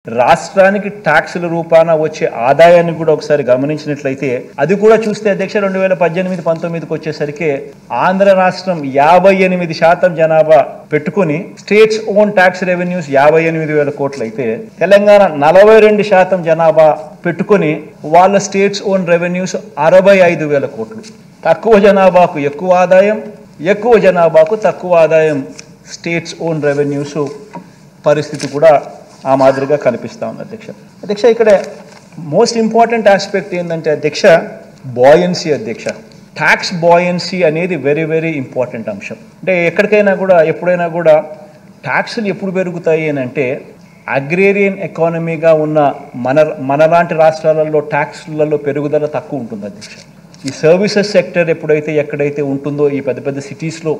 రాష్ట్రానికి ట్యాక్సుల రూపాన వచ్చే ఆదాయాన్ని కూడా ఒకసారి గమనించినట్లయితే అది కూడా చూస్తే అధ్యక్ష 2018-19కి వచ్చేసరికి ఆంధ్ర రాష్ట్రం 58% జనాభా పెట్టుకుని స్టేట్స్ ఓన్ ట్యాక్స్ రెవెన్యూస్ 58,000 కోట్లు అయితే తెలంగాణ 42% జనాభా పెట్టుకుని వాళ్ళ స్టేట్స్ ఓన్ రెవెన్యూస్ 65,000 కోట్లు. తక్కువ జనాభాకు ఎక్కువ ఆదాయం, ఎక్కువ జనాభాకు తక్కువ ఆదాయం స్టేట్స్ ఓన్ రెవెన్యూస్ పరిస్థితి కూడా ఆ మాదిరిగా కనిపిస్తూ ఉంది అధ్యక్ష. ఇక్కడ మోస్ట్ ఇంపార్టెంట్ ఆస్పెక్ట్ ఏంటంటే అధ్యక్ష బాయన్సీ అధ్యక్ష. ట్యాక్స్ బాయన్సీ అనేది వెరీ వెరీ ఇంపార్టెంట్ అంశం. అంటే ఎక్కడికైనా కూడా ఎప్పుడైనా కూడా ట్యాక్సులు ఎప్పుడు పెరుగుతాయి అని అంటే అగ్రేరియన్ ఎకానమీగా ఉన్న మనలాంటి రాష్ట్రాలలో ట్యాక్స్లలో పెరుగుదల తక్కువ ఉంటుంది అధ్యక్ష. ఈ సర్వీసెస్ సెక్టర్ ఎక్కడైతే ఉంటుందో ఈ పెద్ద పెద్ద సిటీస్లో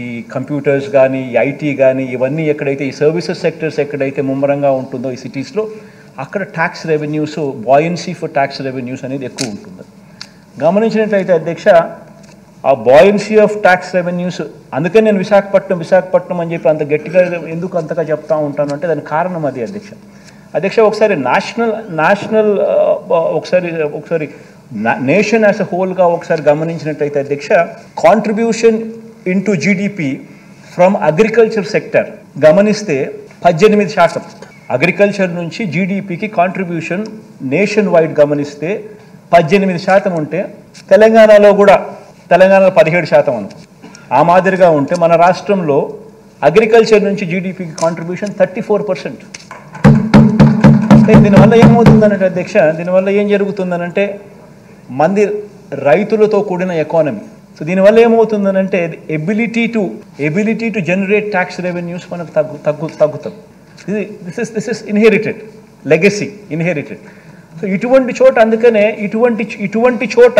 ఈ కంప్యూటర్స్ కానీ ఈ ఐటీ కానీ ఇవన్నీ ఎక్కడైతే ఈ సర్వీసెస్ సెక్టర్స్ ఎక్కడైతే ముమ్మరంగా ఉంటుందో ఈ సిటీస్లో అక్కడ tax revenues buoyancy for tax revenues అనేది ఎక్కువ ఉంటుంది. గమనించినట్లయితే అధ్యక్ష ఆ బాయన్సీ ఆఫ్ ట్యాక్స్ రెవెన్యూస్ అందుకని నేను విశాఖపట్నం అని చెప్పి అంత గట్టిగా ఎందుకు అంతగా చెప్తా ఉంటాను అంటే దానికి కారణం అది అధ్యక్ష ఒకసారి నేషనల్ ఒకసారి నేషన్ యాజ్ అ హోల్గా ఒకసారి గమనించినట్టయితే అధ్యక్ష contribution into GDP from agriculture sector గమనిస్తే 18%. అగ్రికల్చర్ నుంచి జీడిపికి కాంట్రిబ్యూషన్ నేషన్ వైడ్ గమనిస్తే 18% ఉంటే తెలంగాణలో 17% అనుకో. ఆ మాదిరిగా ఉంటే మన రాష్ట్రంలో అగ్రికల్చర్ నుంచి జీడిపికి కాంట్రిబ్యూషన్ 34%. అంటే దీనివల్ల ఏమవుతుందనంటే అధ్యక్ష దీనివల్ల ఏం జరుగుతుందనంటే మంది రైతులతో కూడిన ఎకానమీ. సో దీనివల్ల ఏమవుతుందనంటే ability to generate tax revenues మనకు తగ్గుతాం. This is inherited legacy inherited. So ఇటువంటి చోట అందుకనే ఇటువంటి చోట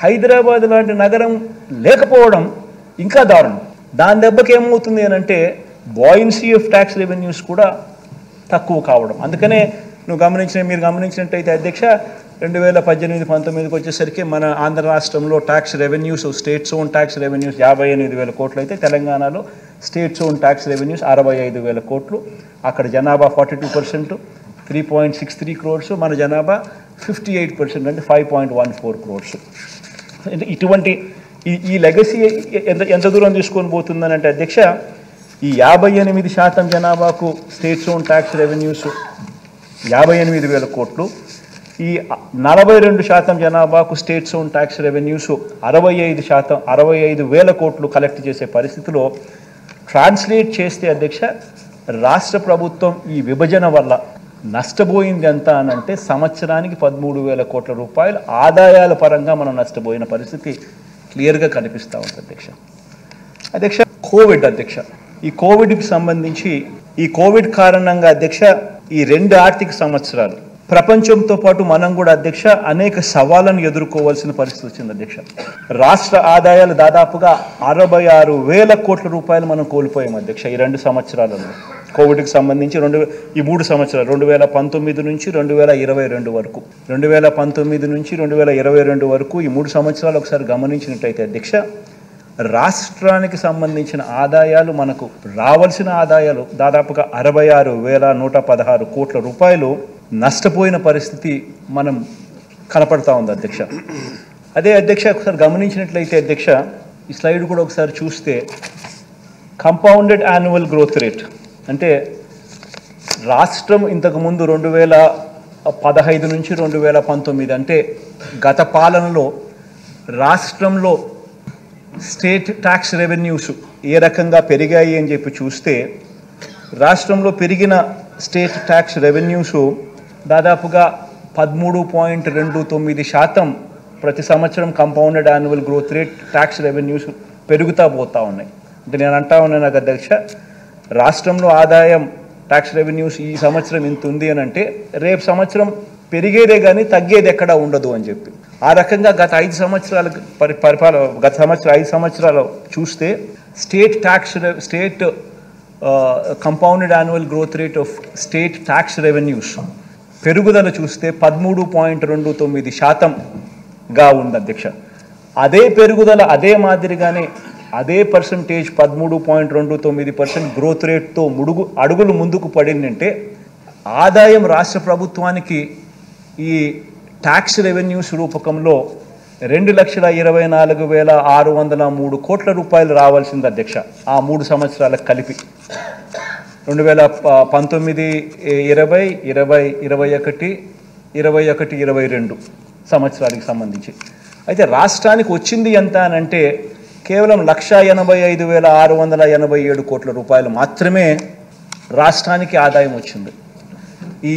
హైదరాబాద్ లాంటి నగరం లేకపోవడం ఇంకా దారుణం. దాని దెబ్బకి ఏమవుతుంది అని అంటే బాయన్సీ ఆఫ్ ట్యాక్స్ రెవెన్యూస్ కూడా తక్కువ కావడం. అందుకనే మీరు గమనించినట్టయితే అధ్యక్ష 2018-19కి వచ్చేసరికి మన ఆంధ్ర రాష్ట్రంలో tax revenues states own tax revenues 58,000 కోట్లు అయితే తెలంగాణలో స్టేట్స్ ఓన్ ట్యాక్స్ రెవెన్యూస్ 65,000 కోట్లు. అక్కడ జనాభా 42%, 3.63 crores. మన జనాభా 58% అంటే 5.14 crores. ఇటువంటి ఈ లెగసీ ఎంత దూరం తీసుకొని పోతుందని అంటే అధ్యక్ష ఈ 58% జనాభాకు స్టేట్స్ ఓన్ ట్యాక్స్ రెవెన్యూస్ 58,000 కోట్లు, ఈ 42% జనాభాకు స్టేట్స్ ఓన్ ట్యాక్స్ రెవెన్యూస్ 65,000 కోట్లు కలెక్ట్ చేసే పరిస్థితిలో ట్రాన్స్లేట్ చేస్తే అధ్యక్ష రాష్ట్ర ప్రభుత్వం ఈ విభజన వల్ల నష్టపోయింది ఎంత అని అంటే సంవత్సరానికి 13,000 కోట్ల రూపాయలు ఆదాయాల పరంగా మనం నష్టపోయిన పరిస్థితి క్లియర్గా కనిపిస్తూ ఉంది అధ్యక్ష. కోవిడ్ అధ్యక్ష ఈ కోవిడ్కి సంబంధించి ఈ కోవిడ్ కారణంగా అధ్యక్ష ఈ 2 ఆర్థిక సంవత్సరాలు ప్రపంచంతో పాటు మనం కూడా అధ్యక్ష అనేక సవాళ్ళను ఎదుర్కోవాల్సిన పరిస్థితి వచ్చింది అధ్యక్ష. రాష్ట్ర ఆదాయాలు దాదాపుగా 66,000 కోట్ల రూపాయలు మనం కోల్పోయాం అధ్యక్ష ఈ 2 సంవత్సరాలలో. కోవిడ్కి సంబంధించి ఈ 3 సంవత్సరాలు 2019 నుంచి 2022 వరకు 2019 నుంచి 2022 వరకు ఈ 3 సంవత్సరాలు ఒకసారి గమనించినట్టయితే అధ్యక్ష రాష్ట్రానికి సంబంధించిన ఆదాయాలు మనకు రావాల్సిన ఆదాయాలు దాదాపుగా 66,116 కోట్ల రూపాయలు నష్టపోయిన పరిస్థితి మనం కనపడతా ఉంది అధ్యక్ష. అదే అధ్యక్ష ఒకసారి గమనించినట్లయితే అధ్యక్ష ఈ స్లైడ్ కూడా ఒకసారి చూస్తే కంపౌండెడ్ యాన్యువల్ గ్రోత్ రేట్ అంటే రాష్ట్రం ఇంతకుముందు 2015 నుంచి 2019 అంటే గత పాలనలో రాష్ట్రంలో స్టేట్ ట్యాక్స్ రెవెన్యూస్ ఏ రకంగా పెరిగాయి అని చెప్పి చూస్తే రాష్ట్రంలో పెరిగిన స్టేట్ ట్యాక్స్ రెవెన్యూస్ దాదాపుగా 13.29% ప్రతి సంవత్సరం compounded annual growth rate tax revenues పెరుగుతూ పోతూ ఉన్నాయి. అంటే నేను అంటా ఉన్నాను అధ్యక్ష రాష్ట్రంలో ఆదాయం ట్యాక్స్ రెవెన్యూస్ ఈ సంవత్సరం ఇంత ఉంది అని అంటే రేపు సంవత్సరం పెరిగేదే కానీ తగ్గేది ఎక్కడా ఉండదు అని చెప్పి ఆ రకంగా గత 5 సంవత్సరాల గత 5 సంవత్సరాలు చూస్తే state compounded annual growth rate of state tax revenues పెరుగుదల చూస్తే 13.29%గా ఉంది అధ్యక్ష. అదే పెరుగుదల అదే మాదిరిగానే అదే పర్సంటేజ్ 13.29% గ్రోత్ రేట్తో అడుగులు ముందుకు పడిందంటే ఆదాయం రాష్ట్ర ప్రభుత్వానికి ఈ ట్యాక్స్ రెవెన్యూస్ రూపకంలో 2,24,603 కోట్ల రూపాయలు రావాల్సింది అధ్యక్ష. ఆ 3 సంవత్సరాలకు కలిపి 2019, 20, 20, 21, 22 సంవత్సరాలకు సంబంధించి. అయితే రాష్ట్రానికి వచ్చింది ఎంత అని అంటే కేవలం 1,85,687 కోట్ల రూపాయలు మాత్రమే రాష్ట్రానికి ఆదాయం వచ్చింది ఈ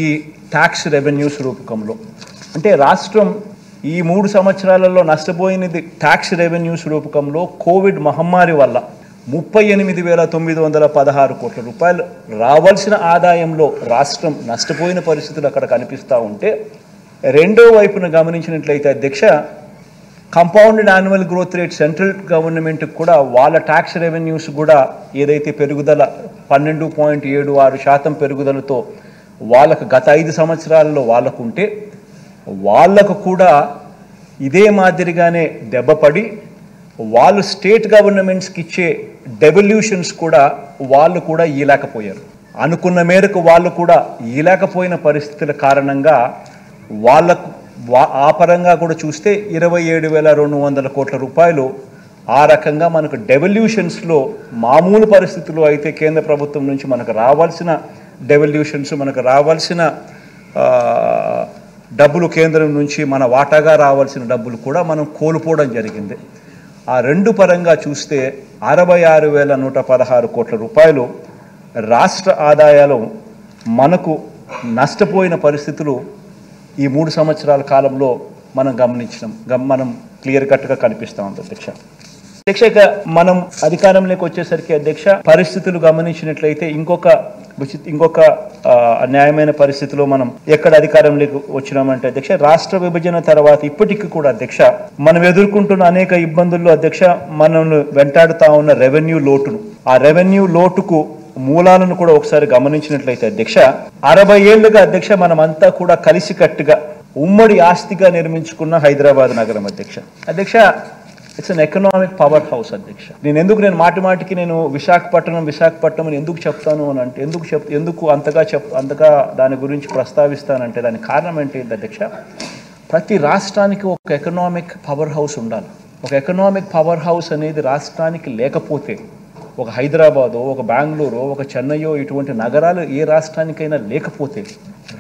ట్యాక్స్ రెవెన్యూస్ రూపకంలో. అంటే రాష్ట్రం ఈ 3 సంవత్సరాలలో నష్టపోయినది ట్యాక్స్ రెవెన్యూస్ రూపకంలో కోవిడ్ మహమ్మారి వల్ల 38,916 కోట్ల రూపాయలు రావాల్సిన ఆదాయంలో రాష్ట్రం నష్టపోయిన పరిస్థితులు అక్కడ కనిపిస్తూ ఉంటే, రెండో వైపున గమనించినట్లయితే అధ్యక్ష, compounded annual growth rate central గవర్నమెంట్కి కూడా వాళ్ళ ట్యాక్స్ రెవెన్యూస్ కూడా ఏదైతే పెరుగుదల 12.76% పెరుగుదలతో వాళ్ళకు గత 5 సంవత్సరాలలో వాళ్ళకు ఉంటే, వాళ్ళకు కూడా ఇదే మాదిరిగానే దెబ్బపడి వాళ్ళు స్టేట్ గవర్నమెంట్స్కి ఇచ్చే డెవల్యూషన్స్ కూడా వాళ్ళు కూడా ఇయలేకపోయారు. అనుకున్న మేరకు వాళ్ళు కూడా ఇయలేకపోయిన పరిస్థితుల కారణంగా వాళ్ళకు ఆ పరంగా కూడా చూస్తే 27,200 కోట్ల రూపాయలు ఆ రకంగా మనకు డెవల్యూషన్స్లో మామూలు పరిస్థితుల్లో అయితే కేంద్ర ప్రభుత్వం నుంచి మనకు రావాల్సిన డెవల్యూషన్స్, మనకు రావాల్సిన డబ్బులు కేంద్రం నుంచి మన వాటాగా రావాల్సిన డబ్బులు కూడా మనం కోల్పోవడం జరిగింది. ఆ రెండు పరంగా చూస్తే 66,116 కోట్ల రూపాయలు రాష్ట్ర ఆదాయాలు మనకు నష్టపోయిన పరిస్థితులు ఈ 3 సంవత్సరాల కాలంలో మనం మనం క్లియర్ కట్గా కనిపిస్తూ ఉంది అధ్యక్ష. ఇక మనం అధికారంలోకి వచ్చేసరికి అధ్యక్ష పరిస్థితులు గమనించినట్లయితే ఇంకొక న్యాయమైన పరిస్థితిలో మనం ఎక్కడ అధికారంలోకి వచ్చినామంటే అధ్యక్ష, రాష్ట్ర విభజన తర్వాత ఇప్పటికీ కూడా అధ్యక్ష మనం ఎదుర్కొంటున్న అనేక ఇబ్బందుల్లో అధ్యక్ష మనల్ని వెంటాడుతా ఉన్న రెవెన్యూ లోటును, ఆ రెవెన్యూ లోటుకు మూలాలను కూడా ఒకసారి గమనించినట్లయితే అధ్యక్ష 60 ఏళ్లుగా అధ్యక్ష మనమంతా కూడా కలిసికట్టుగా ఉమ్మడి ఆస్తిగా నిర్మించుకున్న హైదరాబాద్ నగరం అధ్యక్ష. It's an economic power house అధ్యక్ష. నేను మాటికి నేను విశాఖపట్నం ఎందుకు చెప్తాను అని అంటే ఎందుకు అంతగా దాని గురించి ప్రస్తావిస్తానంటే దానికి కారణం ఏంటి అధ్యక్ష, ప్రతి రాష్ట్రానికి ఒక ఎకనామిక్ పవర్ హౌస్ ఉండాలి. ఒక ఎకనామిక్ పవర్ హౌస్ అనేది రాష్ట్రానికి లేకపోతే, ఒక హైదరాబాదో, ఒక బెంగళూరు, ఒక చెన్నైయో ఇటువంటి నగరాలు ఏ రాష్ట్రానికైనా లేకపోతే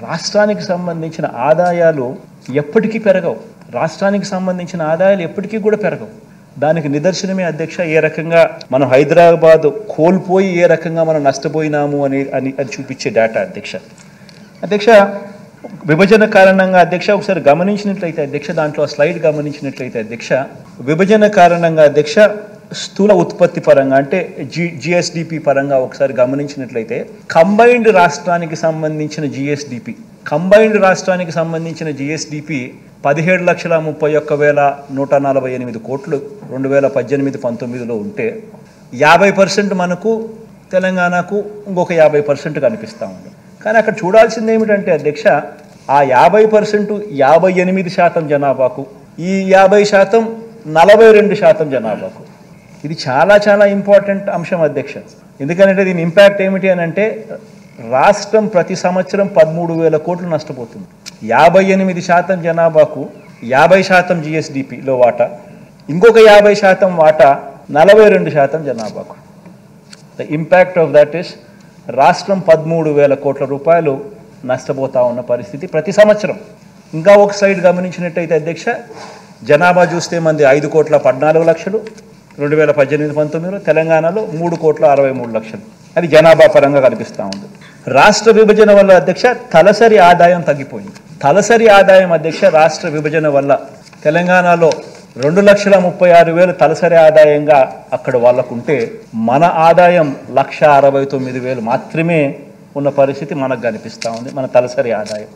రాష్ట్రానికి సంబంధించిన ఆదాయాలు ఎప్పటికీ పెరగవు. రాష్ట్రానికి సంబంధించిన ఆదాయాలు ఎప్పటికీ కూడా పెరగవు. దానికి నిదర్శనమే అధ్యక్ష ఏ రకంగా మనం హైదరాబాద్ కోల్పోయి ఏ రకంగా మనం నష్టపోయినాము అని చూపించే డేటా అధ్యక్ష. విభజన కారణంగా అధ్యక్ష ఒకసారి గమనించినట్లయితే అధ్యక్ష, దాంట్లో స్లైడ్ గమనించినట్లయితే అధ్యక్ష, విభజన కారణంగా అధ్యక్ష స్థూల ఉత్పత్తి పరంగా అంటే జిఎస్డిపి పరంగా ఒకసారి గమనించినట్లయితే కంబైన్డ్ రాష్ట్రానికి సంబంధించిన జిఎస్డిపి 17,31,148 కోట్లు 2018-19లో ఉంటే 50% మనకు తెలంగాణకు ఇంకొక 50% కనిపిస్తూ ఉంది. కానీ అక్కడ చూడాల్సింది ఏమిటంటే అధ్యక్ష, ఆ 50% 58% జనాభాకు, ఈ 50% 42% జనాభాకు. ఇది చాలా చాలా ఇంపార్టెంట్ అంశం అధ్యక్ష. ఎందుకంటే దీని ఇంపాక్ట్ ఏమిటి అని అంటే రాష్ట్రం ప్రతి సంవత్సరం 13,000 కోట్లు నష్టపోతుంది. 58% జనాభాకు 50% జిఎస్డిపిలో వాటా, ఇంకొక 50% వాటా 42% జనాభాకు. The impact of that is రాష్ట్రం 13,000 కోట్ల రూపాయలు నష్టపోతా ఉన్న పరిస్థితి ప్రతి సంవత్సరం. ఇంకా ఒక సైడ్ గమనించినట్టయితే అధ్యక్ష, జనాభా చూస్తే మంది 5,14,00,000 2018-19లో, తెలంగాణలో 3,63,00,000. అది జనాభా పరంగా కనిపిస్తూ ఉంది. రాష్ట్ర విభజన వల్ల అధ్యక్ష తలసరి ఆదాయం తగ్గిపోయింది. తలసరి ఆదాయం అధ్యక్ష రాష్ట్ర విభజన వల్ల తెలంగాణలో 2,36,000 తలసరి ఆదాయంగా అక్కడ వాళ్ళకుంటే మన ఆదాయం 1,69,000 మాత్రమే ఉన్న పరిస్థితి మనకు కనిపిస్తూ ఉంది, మన తలసరి ఆదాయం.